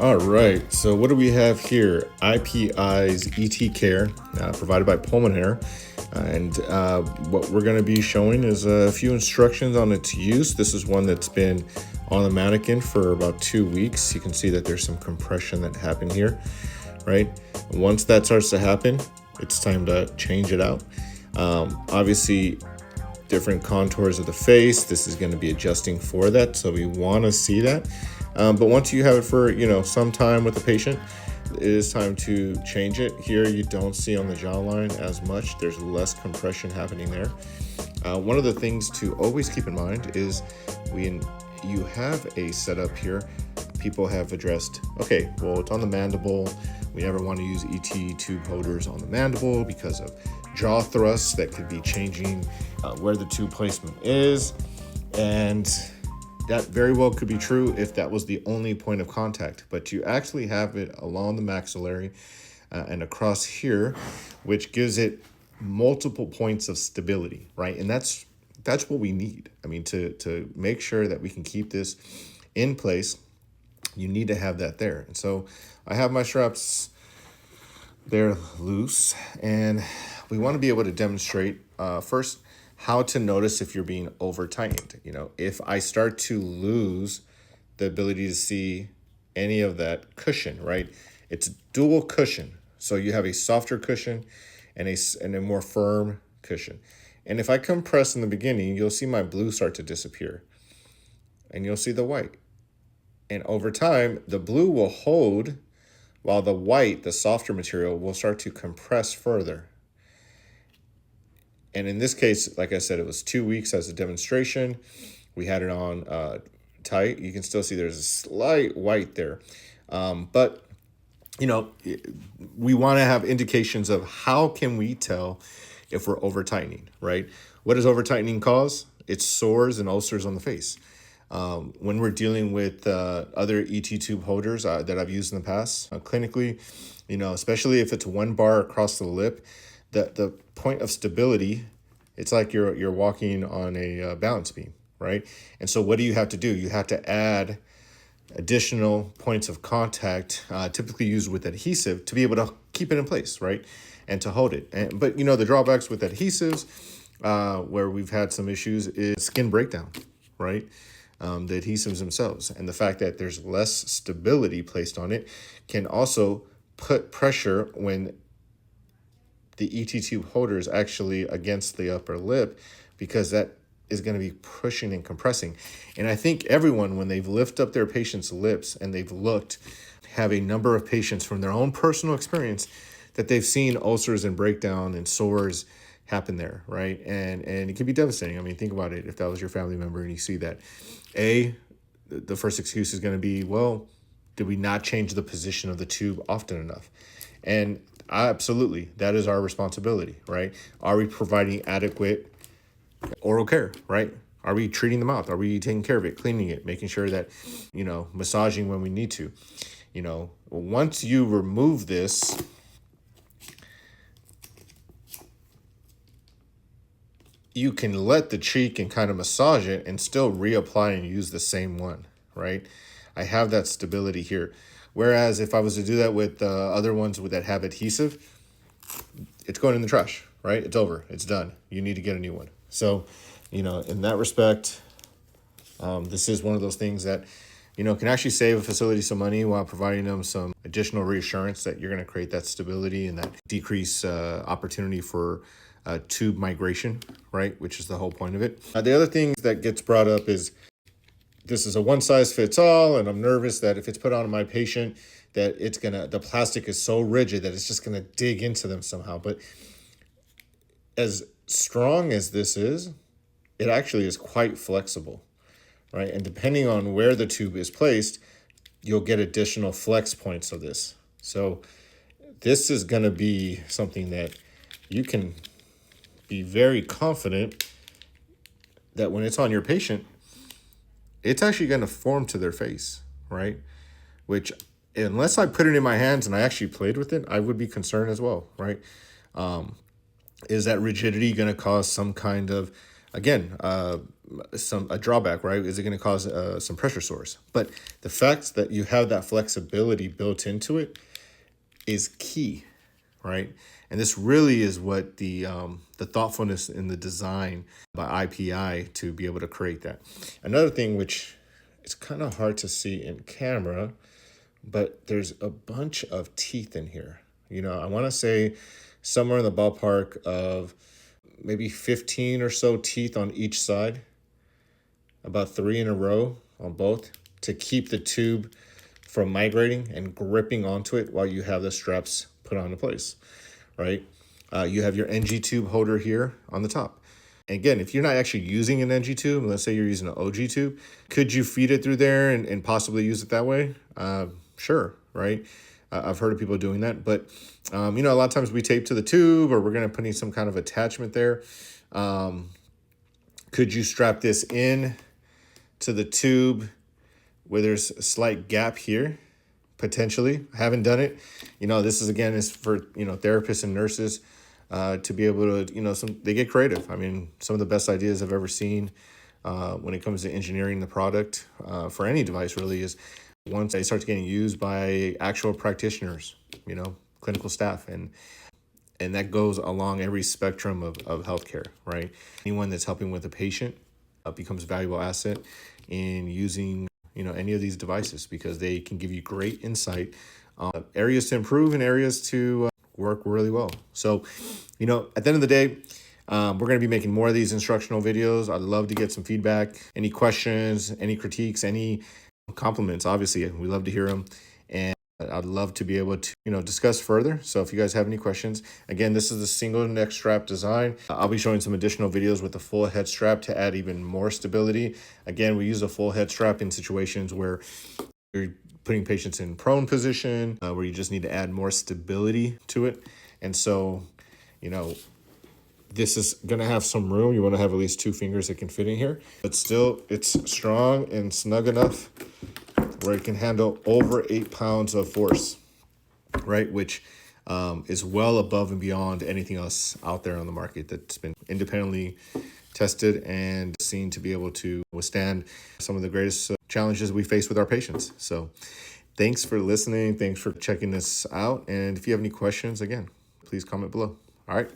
All right, so what do we have here? IPI's ET Care, provided by Pulmonaire. And what we're going to be showing is a few instructions on its use. This is one that's been on the mannequin for about 2 weeks. You can see that there's some compression that happened here, right? Once that starts to happen, it's time to change it out. Obviously, different contours of the face. This is going to be adjusting for that, so we want to see that. But once you have it for some time with the patient, it is time to change it. Here you don't see on the jawline as much. There's less compression happening there. One of the things to always keep in mind is you have a setup here. People have addressed, okay, well, it's on the mandible. We never want to use ET tube holders on the mandible because of jaw thrusts that could be changing where the tube placement is. And that very well could be true if that was the only point of contact, but you actually have it along the maxillary and across here, which gives it multiple points of stability, right? And that's what we need. I mean, to make sure that we can keep this in place, you need to have that there. And so I have my straps there loose, and we want to be able to demonstrate first how to notice if you're being over tightened. If I start to lose the ability to see any of that cushion, right? It's dual cushion. So you have a softer cushion and a more firm cushion. And if I compress in the beginning, you'll see my blue start to disappear and you'll see the white. And over time, the blue will hold while the white, the softer material, will start to compress further. And in this case, like I said, it was 2 weeks as a demonstration. We had it on tight. You can still see there's a slight white there. But we want to have indications of how can we tell if we're over tightening, right? What does over tightening cause? It's sores and ulcers on the face. When we're dealing with other ET tube holders that I've used in the past, clinically, especially if it's one bar across the lip, the point of stability, it's like you're walking on a balance beam, right? And so what do you have to do? You have to add additional points of contact, typically used with adhesive, to be able to keep it in place, right? And to hold it. But the drawbacks with adhesives, where we've had some issues, is skin breakdown, right? The adhesives themselves. And the fact that there's less stability placed on it can also put pressure when the ET tube holder is actually against the upper lip, because that is going to be pushing and compressing. And I think everyone, when they've lifted up their patient's lips and they've looked, have a number of patients from their own personal experience that they've seen ulcers and breakdown and sores happen there, right? And it can be devastating. I mean, think about it. If that was your family member and you see that, the first excuse is going to be, well, did we not change the position of the tube often enough? And absolutely, that is our responsibility, right? Are we providing adequate oral care, right? Are we treating the mouth? Are we taking care of it, cleaning it, making sure that, massaging when we need to? Once you remove this, you can let the cheek and kind of massage it and still reapply and use the same one, right? I have that stability here. Whereas if I was to do that with other ones that have adhesive, it's going in the trash, right? It's over. It's done. You need to get a new one. So, in that respect, this is one of those things that, can actually save a facility some money while providing them some additional reassurance that you're going to create that stability and that decrease opportunity for tube migration, right? Which is the whole point of it. The other thing that gets brought up is, this is a one size fits all, and I'm nervous that if it's put on my patient, that the plastic is so rigid that it's just gonna dig into them somehow. But as strong as this is, it actually is quite flexible, right? And depending on where the tube is placed, you'll get additional flex points of this. So this is gonna be something that you can be very confident that when it's on your patient, it's actually going to form to their face, right? Which, unless I put it in my hands and I actually played with it, I would be concerned as well, right? Is that rigidity going to cause some kind of Again, a drawback, right? Is it going to cause some pressure sores? But the fact that you have that flexibility built into it is key, right? And this really is what the thoughtfulness in the design by IPI to be able to create that. Another thing which it's kind of hard to see in camera, but there's a bunch of teeth in here. I want to say somewhere in the ballpark of maybe 15 or so teeth on each side, about 3 in a row on both, to keep the tube from migrating and gripping onto it while you have the straps put onto place, right? You have your NG tube holder here on the top. And again, if you're not actually using an NG tube, let's say you're using an OG tube, could you feed it through there and possibly use it that way? Sure, right? I've heard of people doing that, but a lot of times we tape to the tube or we're going to put in some kind of attachment there. Could you strap this in to the tube where there's a slight gap here? Potentially. I haven't done it. This is for, therapists and nurses to be able to, they get creative. I mean, some of the best ideas I've ever seen when it comes to engineering the product for any device really is once they start getting used by actual practitioners, clinical staff, and that goes along every spectrum of healthcare, right? Anyone that's helping with a patient becomes a valuable asset in using, any of these devices because they can give you great insight on areas to improve and areas to work really well. So, at the end of the day, we're going to be making more of these instructional videos. I'd love to get some feedback, any questions, any critiques, any compliments. Obviously, we love to hear them. And I'd love to be able to, discuss further. So if you guys have any questions, again, this is the single neck strap design. I'll be showing some additional videos with the full head strap to add even more stability. Again, we use a full head strap in situations where you're putting patients in prone position, where you just need to add more stability to it. And so, this is going to have some room. You want to have at least 2 fingers that can fit in here, but still it's strong and snug enough where it can handle over 8 pounds of force, right? Which is well above and beyond anything else out there on the market that's been independently tested and seen to be able to withstand some of the greatest challenges we face with our patients. So thanks for listening. Thanks for checking this out. And if you have any questions, again, please comment below. All right.